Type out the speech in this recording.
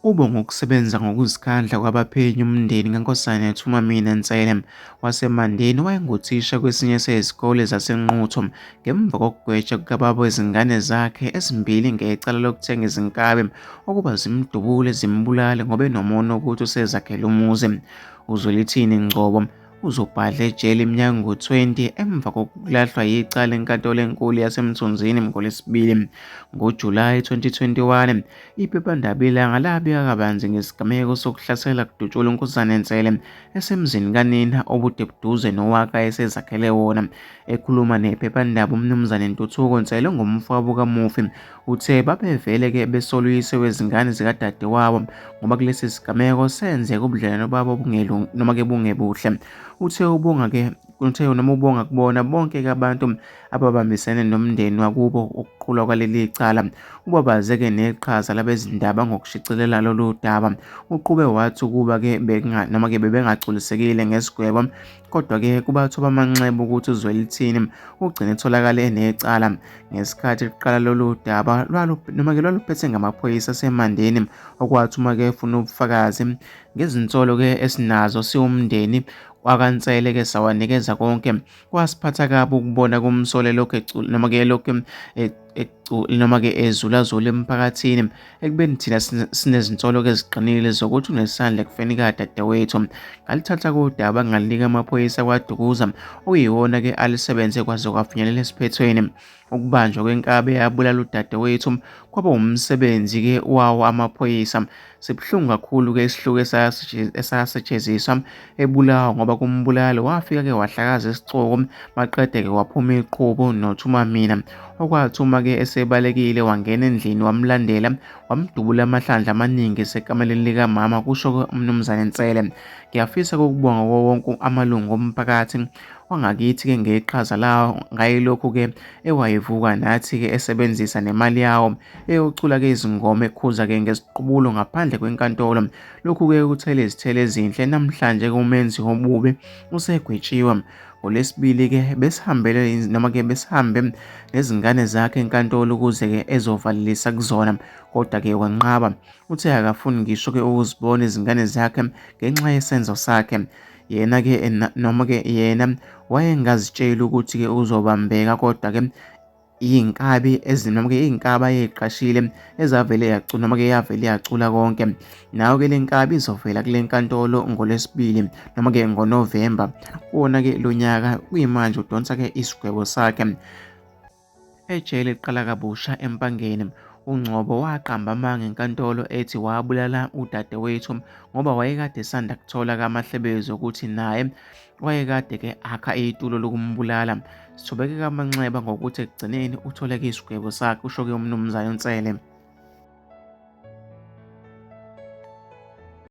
Kube ngokusebenza ngokuzikhandla kwabaphenyi umndeni kaNkosazana uMamina Ntsele waseMandeni owayenguthisha kwesinye sezikole zaseNquthu ngemuva kokugwetshwa kukababa wezingane zakhe ezimbili ngecala lokuthenga izinkabi ukuba zimdubule zimbulale ngoba enomona wokuthi usezakhele umuzi. UZwelithini Ngcobo uzobhadla ejele iminyaka engu-20 emva kokulahlwa yicala eNkantolo eNkulu yaseMthunzini ngoLwesibili. NgoJulayi 2021, iphephandaba Ilanga labika kabanzi ngesigameko sokuhlasela kudutshulwa uNkosazana Ntsele esemzini kanina obude buduze nowakhe ayesezakhele wona. Ekhuluma nephephandaba, uMnuz Ntuthuko Ntsele ongumfowabo kamufi uthe babevele besola uyise wezingane zikadadewabo ngoba kulesi sigameko senzeka ubudlelwano babo bungebuhle. Uthe noma ubonga kubona bonke abantu ababambisene nomndeni wakubo ukuqulwa kwaleli cala, ubabaze-ke neqhaza labezindaba ngokushicilela lolu daba. Uqhube wathi ukuba-ke bebengagculisekile ngesigwebo, kodwa-ke kubathoba amanxeba ukuthi uZwelithini ugcine etholakale enecala. Ngesikhathi kuqala lolu daba lwaluphethe ngamaphoyisa aseMandeni, okwathi uma-ke efuna ubufakazi ngezinsolo-ke esinazo siwumndeni wakaNtsele sawanikeza konke. Kwasiphatha kabi ukubona kumsole ezulazula emphakathini ekubeni thina sinezinsolo eziqinile zokuthi unesandla ekufeni kadadewethu. Ngalithatha udaba ngalinika amaphoyisa kwaDukuza, okuyiwona-ke alisebenze kwaze kwafinyelela esiphethweni. Ukubanjwa kwenkabi eyabulala udadewethu kwaba umsebenzi-ke wawo amaphoyisa. Sibuhlungu kakhulu-ke isihluku esasetshenziswa ebulawa ngoba kumbulalo wafika-ke wahlakaza isicoko maqede-ke waphuma iqhubu nothi uMamina, okwathi uma-ke esebalekile wangena endlini wamlandela wamdubula amahlandla amaningi esekameleni likamama, kusho uMnuz Ntsele. Ngiyafisa ukubonga wonke amalungu omphakathi wangakithi-ke ngeqhaza lawo ngayilokhu-ke ewayivuka nathi-ke esebenzisa nemali yawo eyocula-ke izingoma ekhuza-ke ngesiqubulo ngaphandle kwenkantolo. Lokhu-ke kuthele izithelo ezinhle. Namhlanje-ke umenzi wobubi usegwetshiwe. NgoLwesibili-ke besihambe nezingane zakhe enkantolo ukuze-ke ezovalelisa kuzona, kodwa-ke wanqaba. Uthe akafuni ngisho-ke ukuzibona izingane zakhe ngenxa yesenzo sakhe. Yena wayengazitsheli ukuthi-ke uzobambeka, kodwa-ke iy'nkabi ayeyiqashile yavele yacula konke. Nayo-ke le nkabi izovela kule nkantolo ngoLwesibili ngoNovemba kuwona-ke lo nyaka. Kuyimanje udonsa-ke isigwebo sakhe ejele eliqala kabusha eMpangeni. UNgcobo waqamba amanga enkantolo ethi wabulala udadewethu ngoba wayekade esanda kuthola amahlebezi ukuthi naye wayekade-ke akha itulo lokumbulala. Sithobeke amanxeba ngokuthi ekugcineni utholeke isigwebo sakhe, usho-ke uMnuz Ntsele.